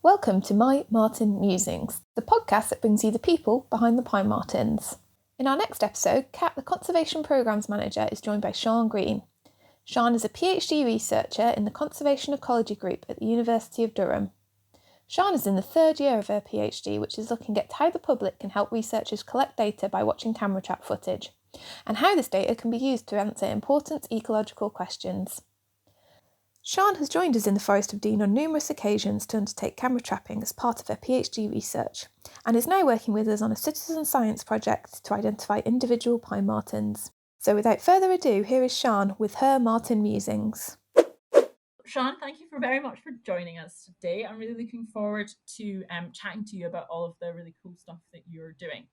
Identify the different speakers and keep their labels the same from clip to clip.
Speaker 1: Welcome to my Marten Musings, the podcast that brings you the people behind the pine martens. In our next episode, Cat, the Conservation Programmes Manager, is joined by Sian Green. Sian is a PhD researcher in the Conservation Ecology Group at the University of Durham. Sian is in the third year of her PhD, which is looking at how the public can help researchers collect data by watching camera trap footage, and how this data can be used to answer important ecological questions. Sian has joined us in the Forest of Dean on numerous occasions to undertake camera trapping as part of her PhD research, and is now working with us on a citizen science project to identify individual pine martens. So without further ado, here is Sian with her Marten Musings.
Speaker 2: Sian, thank you very much for joining us today. I'm really looking forward to chatting to you about all of the really cool stuff that you're doing.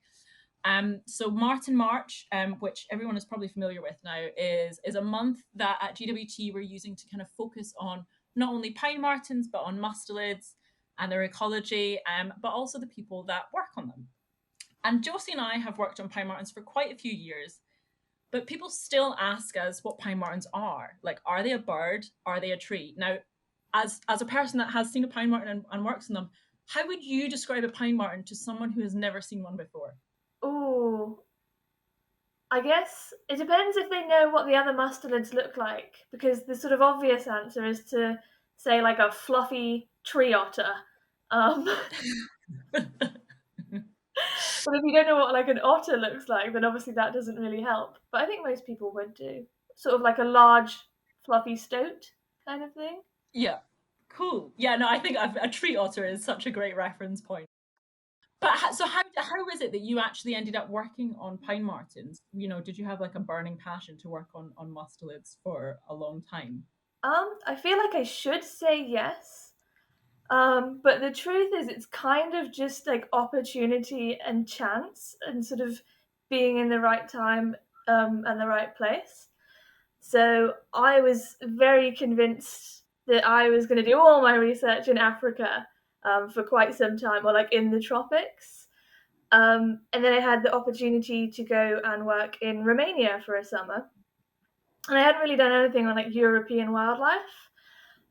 Speaker 2: So Marten March, which everyone is probably familiar with now, is a month that at GWT we're using to kind of focus on not only pine martens, but on mustelids and their ecology, but also the people that work on them. And Josie and I have worked on pine martens for quite a few years, but people still ask us what pine martens are. Like, are they a bird? Are they a tree? Now, as a person that has seen a pine marten and works on them, how would you describe a pine marten to someone who has never seen one before?
Speaker 3: Oh, I guess it depends if they know what the other mustelids look like, because the sort of obvious answer is to say like a fluffy tree otter. But if you don't know what like an otter looks like, then obviously that doesn't really help. But I think most people would do. Sort of like a large fluffy stoat kind of thing.
Speaker 2: Yeah, cool. Yeah, no, I think a tree otter is such a great reference point. But so how is it that you actually ended up working on pine martens? You know, did you have like a burning passion to work on mustelids for a long time?
Speaker 3: I feel like I should say yes. But the truth is, it's kind of just like opportunity and chance and sort of being in the right time and the right place. So I was very convinced that I was going to do all my research in Africa for quite some time, or like in the tropics. And then I had the opportunity to go and work in Romania for a summer. And I hadn't really done anything on like European wildlife.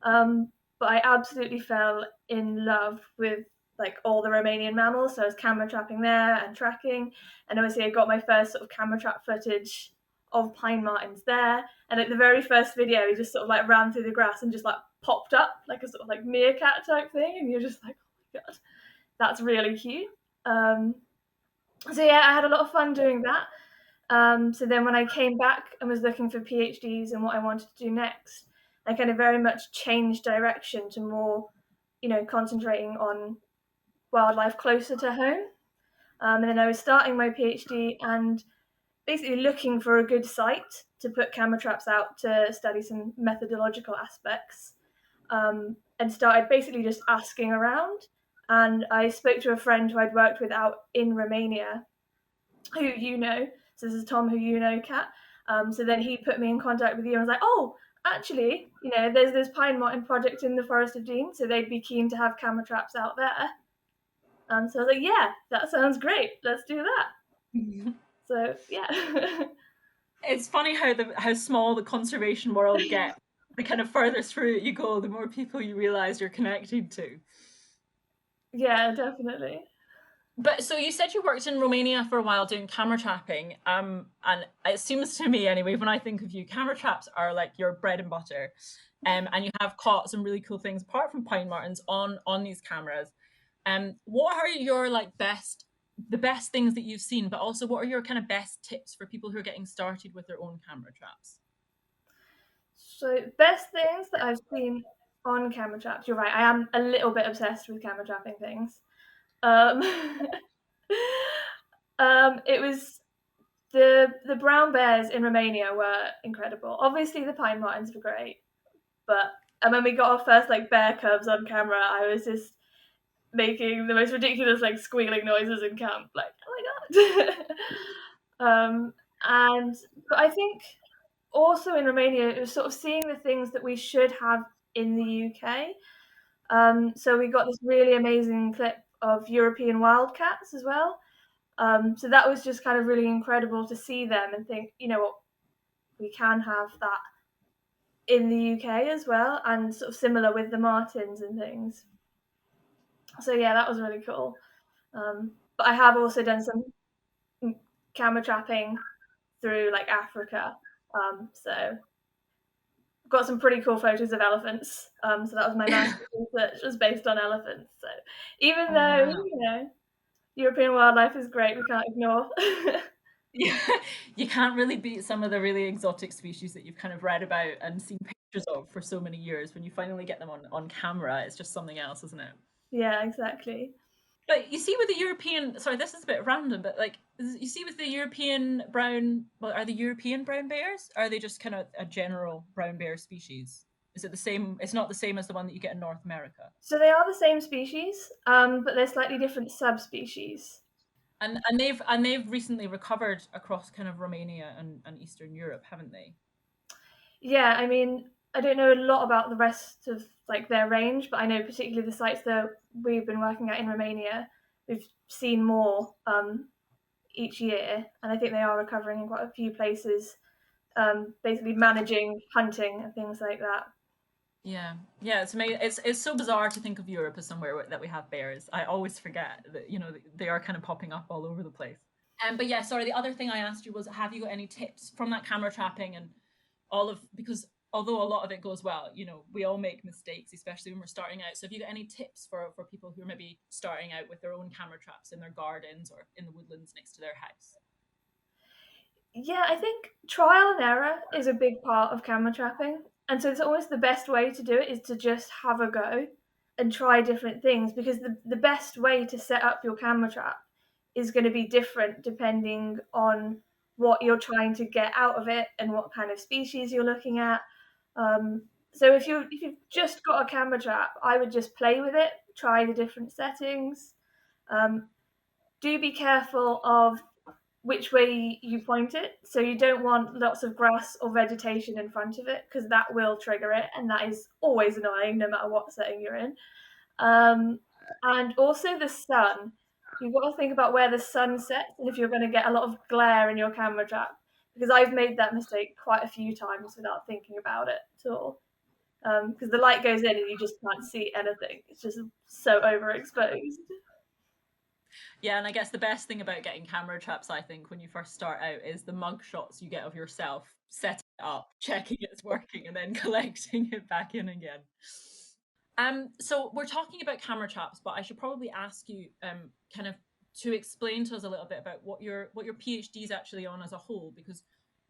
Speaker 3: But I absolutely fell in love with like all the Romanian mammals. So I was camera trapping there and tracking. And obviously I got my first sort of camera trap footage of pine martens there. And at the very first video, he just sort of like ran through the grass and just like popped up like a sort of like meerkat type thing. And you're just like, oh my God, that's really cute. So yeah, I had a lot of fun doing that. So then when I came back and was looking for PhDs and what I wanted to do next, I kind of very much changed direction to more, concentrating on wildlife closer to home. And then I was starting my PhD and basically looking for a good site to put camera traps out to study some methodological aspects. And started basically just asking around. And I spoke to a friend who I'd worked with out in Romania, who you know. So this is Tom, who you know, Cat. So then he put me in contact with you and was like, oh, actually, there's this pine marten project in the Forest of Dean, so they'd be keen to have camera traps out there. So I was like, yeah, that sounds great. Let's do that. So yeah.
Speaker 2: It's funny how small the conservation world gets. The kind of further through it you go, the more people you realize you're connected to.
Speaker 3: Yeah, definitely.
Speaker 2: But so you said you worked in Romania for a while doing camera trapping, and it seems to me anyway, when I think of you, camera traps are like your bread and butter, and you have caught some really cool things apart from pine martens on these cameras. What are your the best things that you've seen, but also what are your kind of best tips for people who are getting started with their own camera traps?
Speaker 3: So best things that I've seen on camera traps. You're right. I am a little bit obsessed with camera trapping things. Um, it was the brown bears in Romania were incredible. Obviously, the pine martens were great, but and when we got our first like bear cubs on camera, I was just making the most ridiculous like squealing noises in camp, like oh my god. And but I think also in Romania, it was sort of seeing the things that we should have in the UK. So we got this really amazing clip of European wildcats as well. So that was just kind of really incredible to see them and think, you know what, we can have that in the UK as well, and sort of similar with the martens and things. So yeah, that was really cool. But I have also done some camera trapping through like Africa. So I've got some pretty cool photos of elephants. So that was my master's research was based on elephants. So even though,
Speaker 2: wow.
Speaker 3: European wildlife is great, we can't ignore.
Speaker 2: Yeah, you can't really beat some of the really exotic species that you've kind of read about and seen pictures of for so many years. When you finally get them on camera, it's just something else, isn't it?
Speaker 3: Yeah, exactly.
Speaker 2: But you see with the European, sorry, this is a bit random, but like you see with the European brown, well, are the European brown bears? Or are they just kind of a general brown bear species? Is it the same? It's not the same as the one that you get in North America.
Speaker 3: So they are the same species, but they're slightly different subspecies.
Speaker 2: And they've recently recovered across kind of Romania and Eastern Europe, haven't they?
Speaker 3: Yeah, I mean, I don't know a lot about the rest of like their range, but I know particularly the sites that we've been working at in Romania, we've seen more each year, and I think they are recovering in quite a few places, basically managing hunting and things like that.
Speaker 2: Yeah, yeah, it's amazing. It's so bizarre to think of Europe as somewhere that we have bears. I always forget that they are kind of popping up all over the place. But yeah, sorry. The other thing I asked you was, have you got any tips from that camera trapping and all of because although a lot of it goes well, we all make mistakes, especially when we're starting out. So have you got any tips for people who are maybe starting out with their own camera traps in their gardens or in the woodlands next to their house?
Speaker 3: Yeah, I think trial and error is a big part of camera trapping. And so it's always the best way to do it is to just have a go and try different things because the best way to set up your camera trap is going to be different depending on what you're trying to get out of it and what kind of species you're looking at. So if you've just got a camera trap, I would just play with it, try the different settings. Um, do be careful of which way you point it. So you don't want lots of grass or vegetation in front of it because that will trigger it, and that is always annoying no matter what setting you're in. And also the sun. You've got to think about where the sun sets and if you're going to get a lot of glare in your camera trap. Because I've made that mistake quite a few times without thinking about it at all. Because the light goes in and you just can't see anything. It's just so overexposed.
Speaker 2: Yeah, and I guess the best thing about getting camera traps, I think, when you first start out, is the mug shots you get of yourself setting it up, checking it's working, and then collecting it back in again. So we're talking about camera traps, but I should probably ask you, kind of to explain to us a little bit about what your PhD is actually on as a whole, because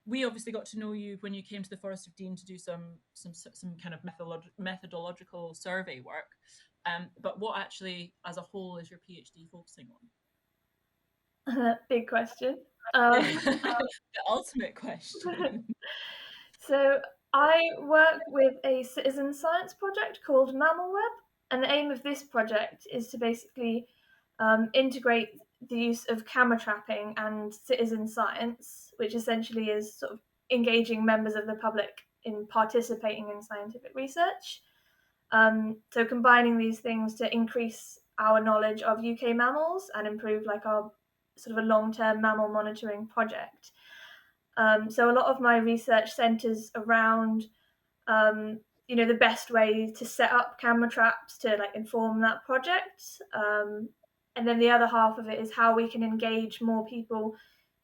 Speaker 2: we obviously got to know you when you came to the Forest of Dean to do some kind of methodological survey work. But what actually, as a whole, is your PhD focusing
Speaker 3: Big question.
Speaker 2: on?
Speaker 3: Um,
Speaker 2: The ultimate question.
Speaker 3: So I work with a citizen science project called Mammal Web, and the aim of this project is to basically integrate the use of camera trapping and citizen science, which essentially is sort of engaging members of the public in participating in scientific research. So combining these things to increase our knowledge of UK mammals and improve like our sort of a long-term mammal monitoring project. So a lot of my research centers around, the best way to set up camera traps to like inform that project. And then the other half of it is how we can engage more people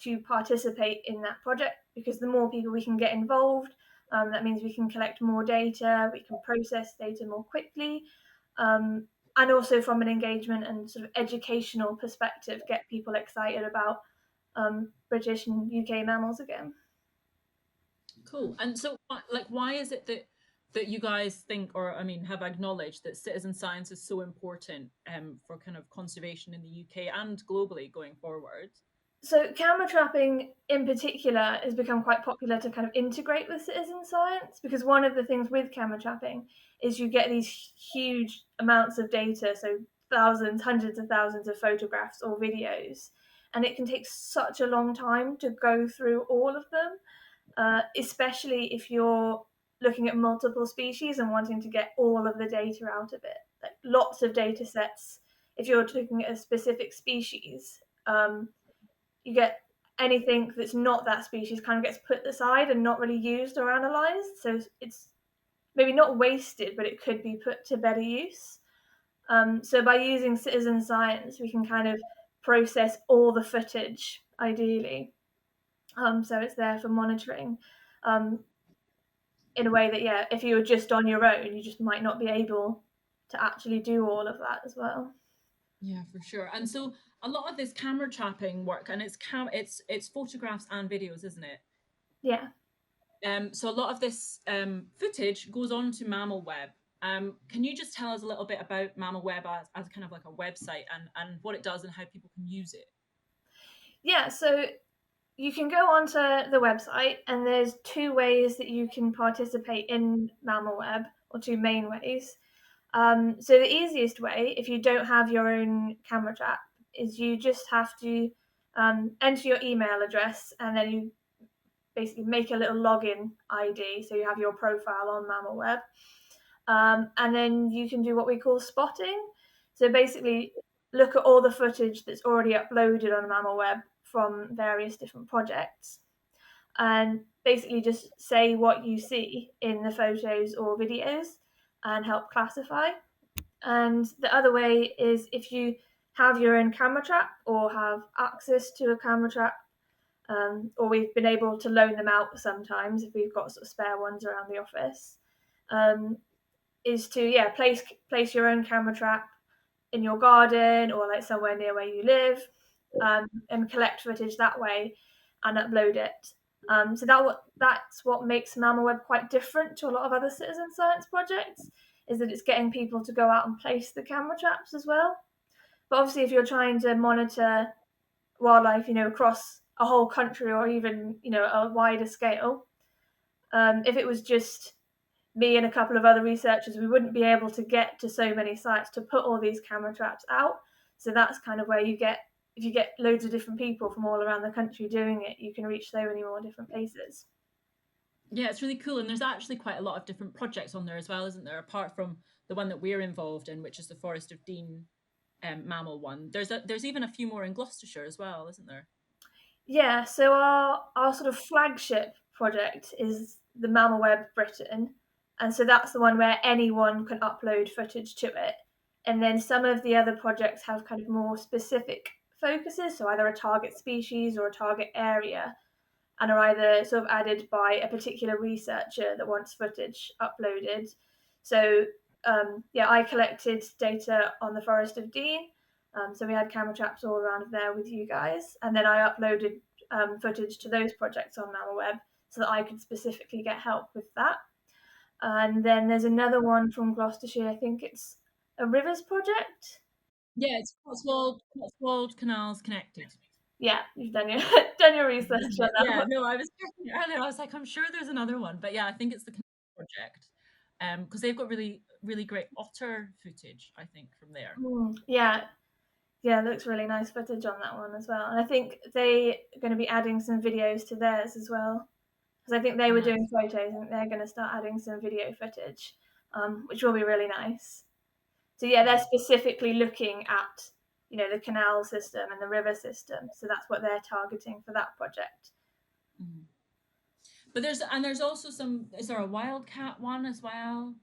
Speaker 3: to participate in that project because the more people we can get involved, that means we can collect more data, we can process data more quickly, and also from an engagement and sort of educational perspective, get people excited about British and UK mammals again.
Speaker 2: Cool. And so, like, why is it that you guys think, or I mean, have acknowledged that citizen science is so important for kind of conservation in the UK and globally going forward?
Speaker 3: So camera trapping in particular has become quite popular to kind of integrate with citizen science because one of the things with camera trapping is you get these huge amounts of data, so thousands, hundreds of thousands of photographs or videos, and it can take such a long time to go through all of them, especially if you're looking at multiple species and wanting to get all of the data out of it. Like lots of data sets, if you're looking at a specific species, you get anything that's not that species kind of gets put aside and not really used or analysed. So it's maybe not wasted, but it could be put to better use. So by using citizen science, we can kind of process all the footage, ideally. So it's there for monitoring in a way that, yeah, if you were just on your own, you just might not be able to actually do all of that as well.
Speaker 2: Yeah, for sure. And so a lot of this camera trapping work, and it's photographs and videos, isn't it?
Speaker 3: Yeah.
Speaker 2: So a lot of this footage goes on to Mammal Web. Can you just tell us a little bit about Mammal Web as kind of like a website and what it does and how people can use it?
Speaker 3: Yeah, so you can go onto the website, and there's two ways that you can participate in Mammal Web, or two main ways. So the easiest way, if you don't have your own camera trap, is you just have to enter your email address, and then you basically make a little login ID, so you have your profile on Mammal Web. And then you can do what we call spotting. So basically, look at all the footage that's already uploaded on Mammal Web from various different projects, and basically just say what you see in the photos or videos and help classify. And the other way is if you have your own camera trap or have access to a camera trap, or we've been able to loan them out sometimes if we've got sort of spare ones around the office, um, is to place your own camera trap in your garden or like somewhere near where you live, and collect footage that way and upload it. So that's what makes Mammal Web quite different to a lot of other citizen science projects, is that it's getting people to go out and place the camera traps as well. But obviously, if you're trying to monitor wildlife, across a whole country or even a wider scale, if it was just me and a couple of other researchers, we wouldn't be able to get to so many sites to put all these camera traps out. So that's kind of where if you get loads of different people from all around the country doing it, you can reach so many more different places.
Speaker 2: Yeah, it's really cool. And there's actually quite a lot of different projects on there as well, isn't there? Apart from the one that we're involved in, which is the Forest of Dean mammal one. There's even a few more in Gloucestershire as well, isn't there?
Speaker 3: Yeah, so our sort of flagship project is the Mammal Web Britain, and so that's the one where anyone can upload footage to it. And then some of the other projects have kind of more specific focuses, so either a target species or a target area, and are either sort of added by a particular researcher that wants footage uploaded. So I collected data on the Forest of Dean. So we had camera traps all around there with you guys, and then I uploaded footage to those projects on Mammal Web so that I could specifically get help with that. And then there's another one from Gloucestershire. I think it's a rivers project.
Speaker 2: Yeah, it's Cotswold Canals Connected.
Speaker 3: Yeah, you've done your done your research
Speaker 2: Isn't
Speaker 3: on
Speaker 2: it?
Speaker 3: that
Speaker 2: Yeah,
Speaker 3: one.
Speaker 2: no, I was checking earlier. I was like, I'm sure there's another one, but yeah, I think it's the Canal project. Because they've got really, really great otter footage, I think, from there.
Speaker 3: Yeah, yeah, it looks really nice footage on that one as well. And I think they are going to be adding some videos to theirs as well. Because I think they were
Speaker 2: Nice.
Speaker 3: doing photos and they're going to start adding some video footage, which will be really nice. So yeah, they're specifically looking at, the canal system and the river system. So that's what they're targeting for that project.
Speaker 2: Mm. But there's also some. Is there a wildcat one as well?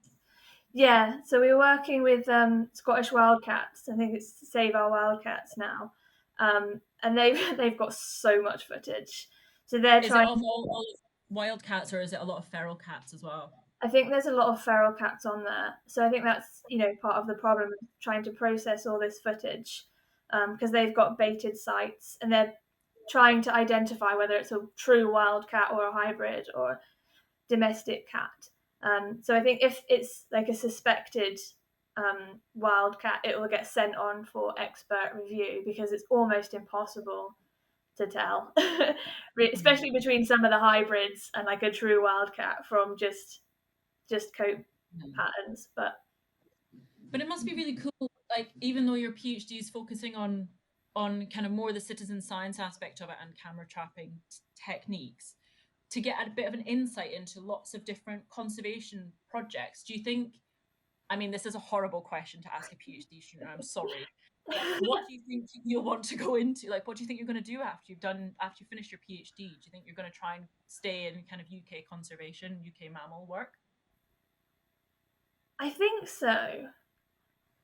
Speaker 3: Yeah, so we're working with Scottish Wildcats. I think it's Save Our Wildcats now, and they've got so much footage. So they're
Speaker 2: Is it
Speaker 3: trying.
Speaker 2: of all of wildcats or is it a lot of feral cats as well?
Speaker 3: I think there's a lot of feral cats on there, so I think that's part of the problem, trying to process all this footage, because they've got baited sites and they're trying to identify whether it's a true wild cat or a hybrid or domestic cat. So I think if it's like a suspected wild cat, it will get sent on for expert review because it's almost impossible to tell, especially between some of the hybrids and like a true wildcat from just coat patterns.
Speaker 2: But it must be really cool, like even though your PhD is focusing on kind of more the citizen science aspect of it and camera trapping techniques, to get a bit of an insight into lots of different conservation projects. Do you think, I mean, this is a horrible question to ask a PhD student, I'm sorry. What do you think you'll want to go into? Like, what do you think you're going to do after you finish your PhD? Do you think you're going to try and stay in kind of UK conservation, UK mammal work?
Speaker 3: I think so.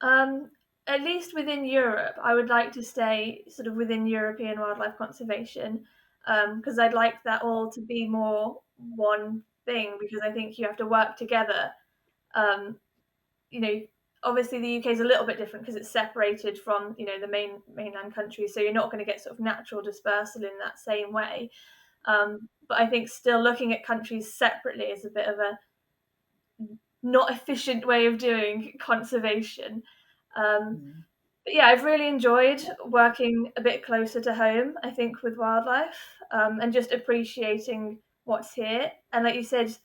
Speaker 3: At least within Europe, I would like to stay sort of within European wildlife conservation, because I'd like that all to be more one thing, because I think you have to work together. Um, you know, obviously the UK is a little bit different because it's separated from, the mainland countries, so you're not going to get sort of natural dispersal in that same way. But I think still looking at countries separately is a bit of a not efficient way of doing conservation. But yeah, I've really enjoyed working a bit closer to home, I think, with wildlife, and just appreciating what's here. And like you said,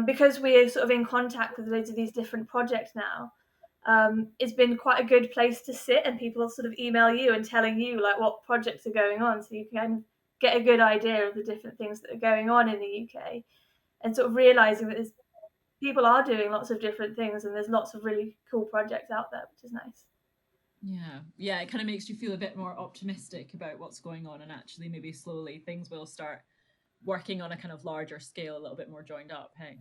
Speaker 3: because we're sort of in contact with loads of these different projects now, it's been quite a good place to sit, and people sort of email you and telling you like what projects are going on, so you can get a good idea of the different things that are going on in the UK, and sort of realizing that people are doing lots of different things, and there's lots of really cool projects out there, which is nice.
Speaker 2: Yeah, it kind of makes you feel a bit more optimistic about what's going on, and actually maybe slowly things will start working on a kind of larger scale, a little bit more joined up. Hey,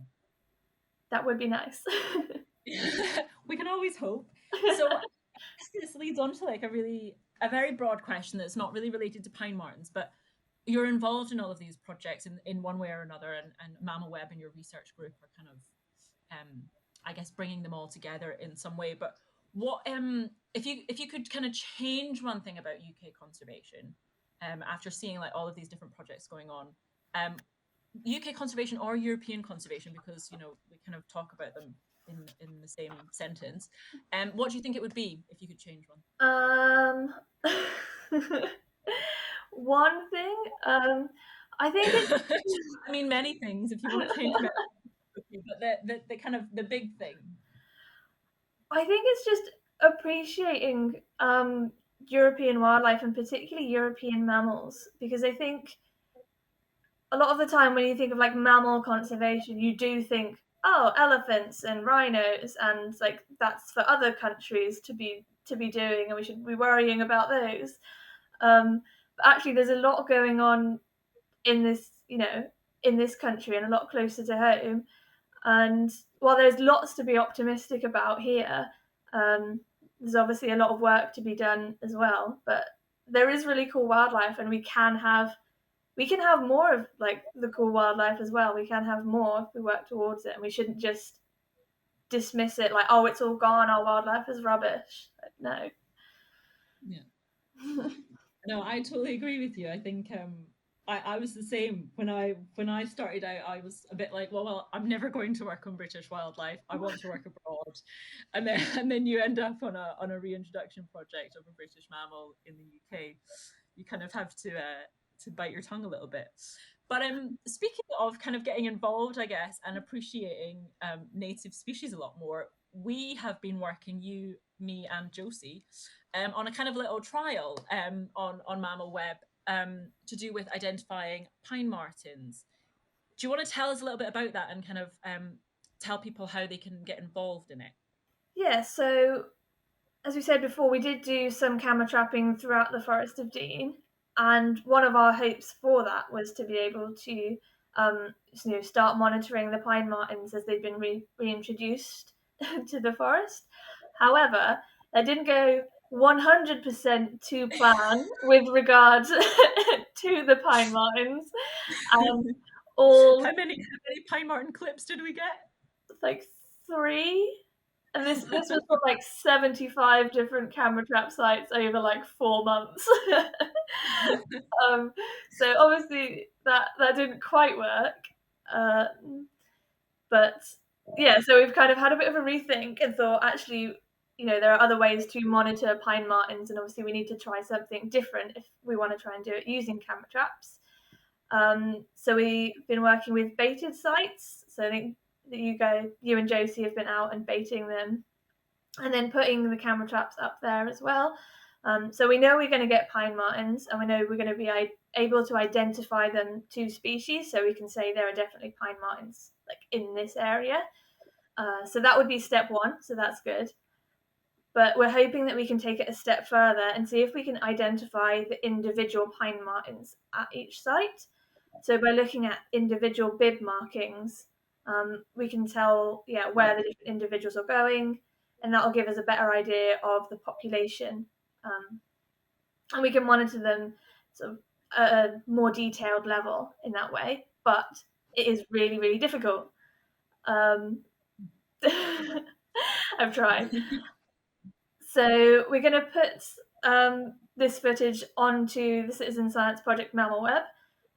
Speaker 3: that would be nice.
Speaker 2: We can always hope. So this leads on to like a very broad question that's not really related to pine martens, but you're involved in all of these projects in one way or another, and Mammal Web and your research group are kind of I guess bringing them all together in some way. But what if you could kind of change one thing about UK conservation after seeing like all of these different projects going on, UK conservation or European conservation, because we kind of talk about them in the same sentence, what do you think it would be if you could change one?
Speaker 3: One thing, I think it's
Speaker 2: I mean many things if you want to change many, but the kind of the big thing.
Speaker 3: I think it's just appreciating European wildlife, and particularly European mammals, because I think a lot of the time when you think of like mammal conservation, you do think, oh, elephants and rhinos, and like that's for other countries to be doing, and we should be worrying about those. But actually, there's a lot going on in this, in this country, and a lot closer to home. And while there's lots to be optimistic about here, there's obviously a lot of work to be done as well. But there is really cool wildlife, and we can have more of like the cool wildlife as well. We can have more if we work towards it, and we shouldn't just dismiss it like, oh, it's all gone, our wildlife is rubbish. Like, no.
Speaker 2: Yeah. No, I totally agree with you. I think I was the same when I started out. I was a bit like, well, I'm never going to work on British wildlife. I want to work abroad, and then you end up on a reintroduction project of a British mammal in the UK. You kind of have to bite your tongue a little bit. But speaking of kind of getting involved, I guess, and appreciating native species a lot more, we have been working, you, me, and Josie, on a kind of little trial on Mammal Web to do with identifying pine martens. Do you want to tell us a little bit about that and kind of tell people how they can get involved in it?
Speaker 3: Yeah, so as we said before, we did do some camera trapping throughout the Forest of Dean, and one of our hopes for that was to be able to start monitoring the pine martens as they've been reintroduced to the forest. However, that didn't go 100% to plan with regard to the pine martens.
Speaker 2: How many pine marten clips did we get?
Speaker 3: Like 3. And this was from like 75 different camera trap sites over like 4 months. So obviously that didn't quite work. But yeah, so we've kind of had a bit of a rethink and thought, actually, there are other ways to monitor pine martens, and obviously we need to try something different if we want to try and do it using camera traps. So we've been working with baited sites. So I think that you and Josie have been out and baiting them, and then putting the camera traps up there as well. So we know we're going to get pine martens, and we know we're going to be able to identify them to species, so we can say there are definitely pine martens like in this area. So that would be step 1. So that's good. But we're hoping that we can take it a step further and see if we can identify the individual pine martens at each site. So by looking at individual bib markings, we can tell where the different individuals are going. and that will give us a better idea of the population, and we can monitor them sort of at a more detailed level in that way. But it is really, really difficult. I've tried. So we're going to put this footage onto the Citizen Science Project MammalWeb,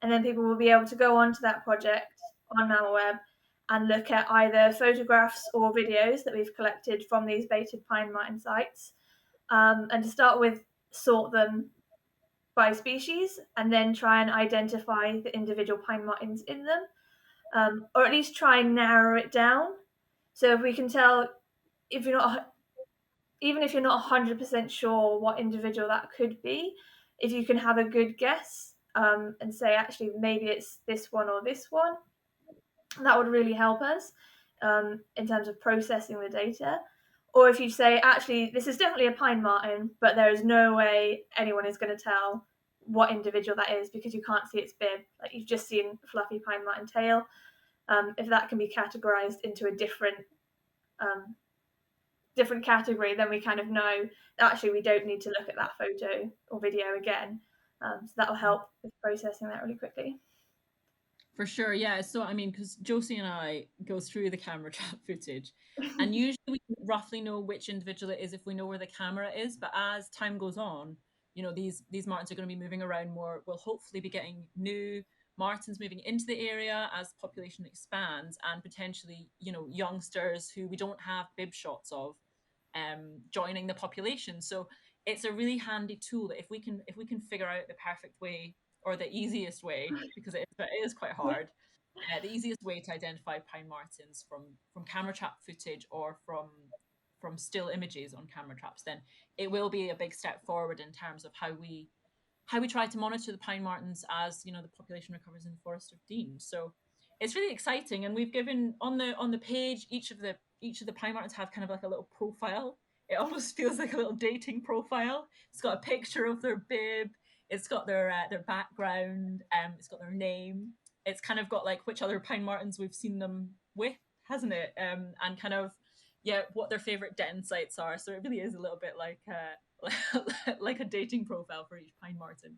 Speaker 3: and then people will be able to go onto that project on MammalWeb and look at either photographs or videos that we've collected from these baited pine marten sites, and to start with, sort them by species, and then try and identify the individual pine martens in them, or at least try and narrow it down. So if we can tell, if you're not even if you're not 100% sure what individual that could be, if you can have a good guess, and say, actually, maybe it's this one or this one, that would really help us in terms of processing the data. Or if you say, actually, this is definitely a pine marten, but there is no way anyone is going to tell what individual that is because you can't see its bib, like you've just seen fluffy pine marten tail. If that can be categorized into a different category, then we kind of know actually we don't need to look at that photo or video again. So that'll help with processing that really quickly.
Speaker 2: For sure, yeah. So I mean, because Josie and I go through the camera trap footage, and usually we roughly know which individual it is if we know where the camera is. But as time goes on, these martens are going to be moving around more. We'll hopefully be getting new martens moving into the area as population expands, and potentially, youngsters who we don't have bib shots of, joining the population. So it's a really handy tool that if we can figure out the perfect way or the easiest way, because it is quite hard. The easiest way to identify pine martens from camera trap footage or from still images on camera traps, then it will be a big step forward in terms of how we try to monitor the pine martens as the population recovers in the Forest of Dean. So it's really exciting, and we've given on the page each of the pine martens have kind of like a little profile. It almost feels like a little dating profile. It's got a picture of their bib. It's got their background. It's got their name. It's kind of got like which other pine martens we've seen them with, hasn't it? And kind of what their favorite den sites are. So it really is a little bit like like a dating profile for each pine marten.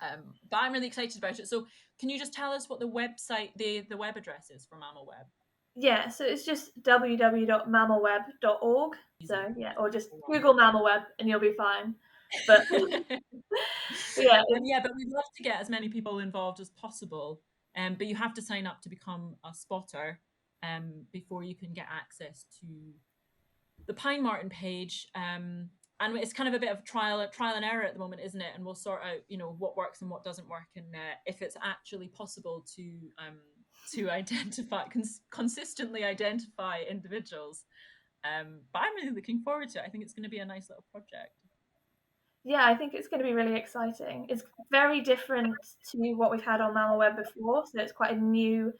Speaker 2: But I'm really excited about it. So can you just tell us what the website, the web address is for MammalWeb?
Speaker 3: Yeah, so it's just www.mammalweb.org. So yeah, or just Google MammalWeb and you'll be fine. But yeah,
Speaker 2: but we'd love to get as many people involved as possible. But you have to sign up to become a spotter before you can get access to the Pine Marten page. And it's kind of a bit of trial and error at the moment, isn't it? And we'll sort out, what works and what doesn't work, and if it's actually possible to identify consistently identify individuals. But I'm really looking forward to it. I think it's going to be a nice little project.
Speaker 3: Yeah, I think it's going to be really exciting. It's very different to what we've had on MammalWeb before, so it's quite a new,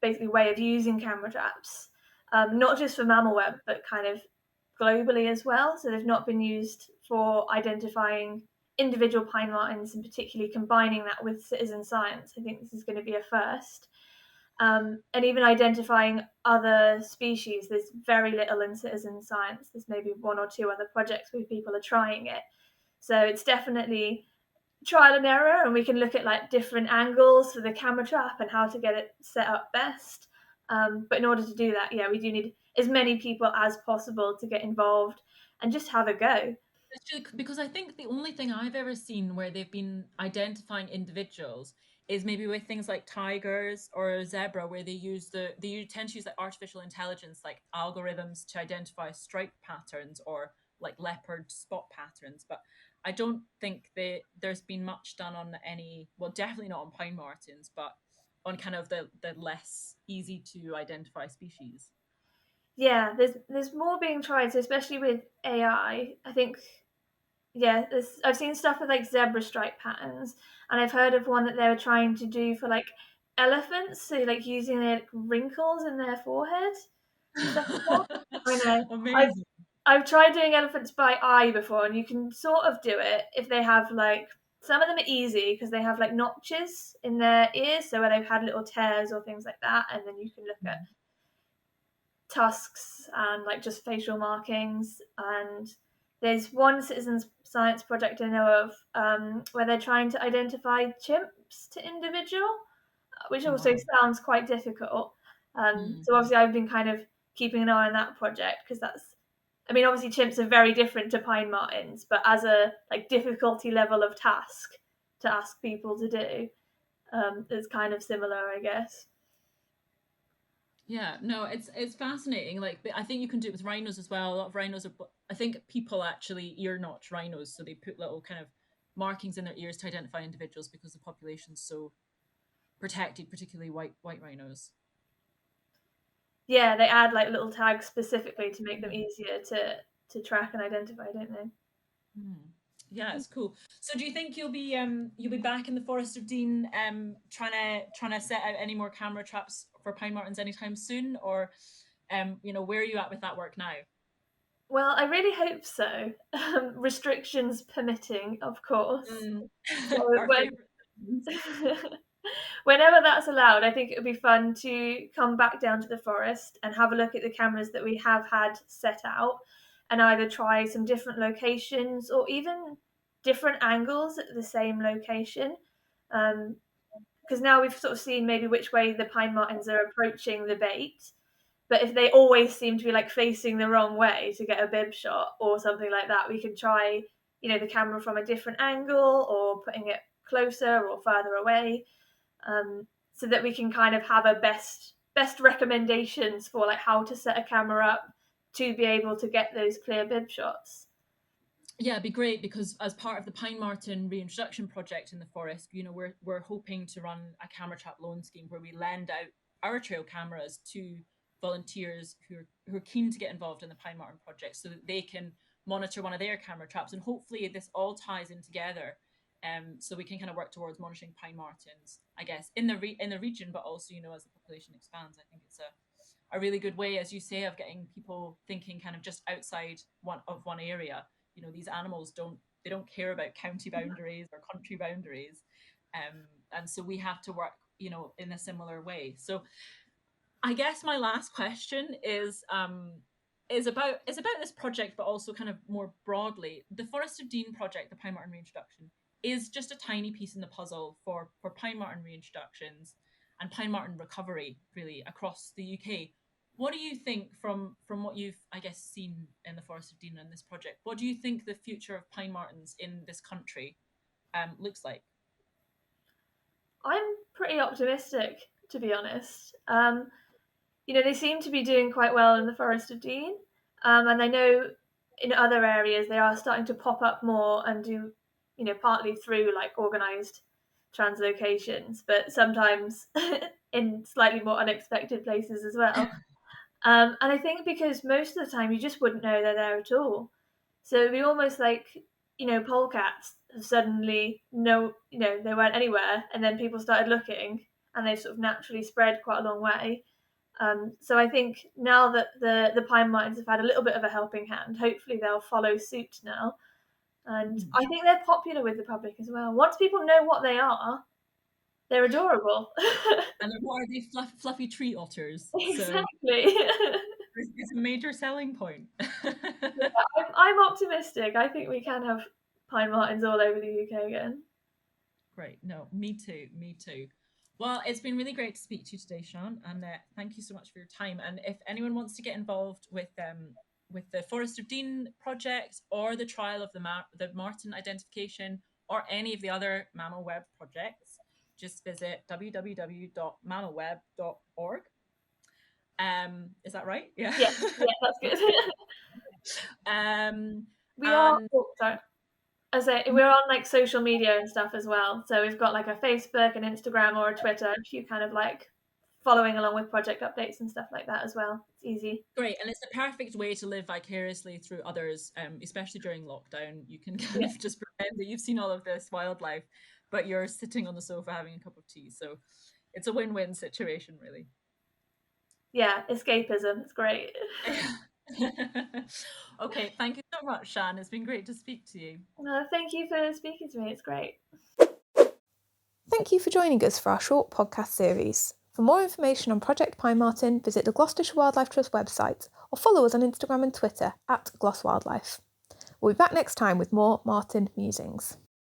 Speaker 3: basically, way of using camera traps, not just for MammalWeb, but kind of globally as well. So they've not been used for identifying individual pine martens and particularly combining that with citizen science. I think this is going to be a first. And even identifying other species, there's very little in citizen science. There's maybe one or two other projects where people are trying it. So it's definitely trial and error, and we can look at like different angles for the camera trap and how to get it set up best. But in order to do that, we do need as many people as possible to get involved and just have a go.
Speaker 2: Because I think the only thing I've ever seen where they've been identifying individuals is maybe with things like tigers or zebra, where they tend to use like artificial intelligence, like algorithms, to identify stripe patterns or like leopard spot patterns. But I don't think there's been much done on any, well, definitely not on pine martens, but on kind of the less easy to identify species.
Speaker 3: Yeah, there's more being tried, so especially with AI. I think, I've seen stuff with like zebra stripe patterns, and I've heard of one that they were trying to do for like elephants, so like using their wrinkles in their forehead and stuff like that. I know.
Speaker 2: Amazing.
Speaker 3: I've tried doing elephants by eye before, and you can sort of do it if they have like, some of them are easy because they have like notches in their ears, so where they've had little tears or things like that, and then you can look at tusks and like just facial markings. And there's one citizens science project I know of where they're trying to identify chimps to individual, which also sounds quite difficult. So obviously I've been kind of keeping an eye on that project because obviously chimps are very different to pine martens, but as a like difficulty level of task to ask people to do, it's kind of similar, I guess.
Speaker 2: Yeah, no, it's fascinating. Like, I think you can do it with rhinos as well. A lot of rhinos are, I think people actually ear notch rhinos, so they put little kind of markings in their ears to identify individuals because the population's so protected, particularly white rhinos.
Speaker 3: Yeah, they add like little tags specifically to make them easier to track and identify, don't they?
Speaker 2: Yeah, it's cool. So do you think you'll be back in the Forest of Dean trying to set out any more camera traps for pine martens anytime soon, or where are you at with that work now?
Speaker 3: Well, I really hope so. Restrictions permitting, of course. So
Speaker 2: Our favorite things.
Speaker 3: whenever that's allowed, I think it would be fun to come back down to the forest and have a look at the cameras that we have had set out and either try some different locations or even different angles at the same location. Because now we've sort of seen maybe which way the pine martens are approaching the bait. But if they always seem to be like facing the wrong way to get a bib shot or something like that, we can try, the camera from a different angle or putting it closer or further away, so that we can kind of have a best recommendations for like how to set a camera up to be able to get those clear bib shots.
Speaker 2: Yeah, it'd be great because as part of the pine marten reintroduction project in the forest, we're hoping to run a camera trap loan scheme where we lend out our trail cameras to volunteers who are keen to get involved in the pine marten project so that they can monitor one of their camera traps, and hopefully this all ties in together, so we can kind of work towards monitoring pine martens, I guess, in the region, but also as the population expands. I think it's a really good way, as you say, of getting people thinking kind of just outside one area. These animals don't care about county boundaries or country boundaries, and so we have to work in a similar way. So I guess my last question is about this project, but also kind of more broadly. The Forest of Dean project, the pine marten reintroduction, is just a tiny piece in the puzzle for pine marten reintroductions and pine marten recovery, really, across the UK. What do you think from what you've, I guess, seen in the Forest of Dean and this project? What do you think the future of pine martens in this country looks like?
Speaker 3: I'm pretty optimistic, to be honest. They seem to be doing quite well in the Forest of Dean, and I know in other areas they are starting to pop up more and do, partly through like organised translocations, but sometimes in slightly more unexpected places as well. And I think because most of the time you just wouldn't know they're there at all. So it'd be almost like, polecats have suddenly they weren't anywhere, and then people started looking, and they've sort of naturally spread quite a long way. So I think now that the pine martens have had a little bit of a helping hand, hopefully they'll follow suit now. And I think they're popular with the public as well. Once people know what they are, they're adorable.
Speaker 2: And what are they? Fluffy tree otters.
Speaker 3: Exactly.
Speaker 2: So it's a major selling point.
Speaker 3: I'm optimistic. I think we can have pine martens all over the UK again.
Speaker 2: Great. No, me too. Me too. Well, it's been really great to speak to you today, Sean, and thank you so much for your time. And if anyone wants to get involved with the Forest of Dean project or the trial of the marten identification or any of the other Mammal Web projects, just visit www.mammalweb.org. Is that right?
Speaker 3: Yeah, that's good. We are. Sorry. We're on like social media and stuff as well. So we've got like a Facebook, an Instagram, or a Twitter. If you kind of like following along with project updates and stuff like that as well, it's easy.
Speaker 2: Great, and it's the perfect way to live vicariously through others, especially during lockdown. You can kind of just pretend that you've seen all of this wildlife, but you're sitting on the sofa having a cup of tea. So it's a win-win situation, really.
Speaker 3: Yeah, escapism. It's great.
Speaker 2: Okay, thank you so much, Shan. It's been great to speak to you.
Speaker 3: Thank you for speaking to me. It's great.
Speaker 1: Thank you for joining us for our short podcast series. For more information on Project Pine Marten, visit the Gloucestershire Wildlife Trust website or follow us on Instagram and Twitter @GlossWildlife. We'll be back next time with more Marten Musings.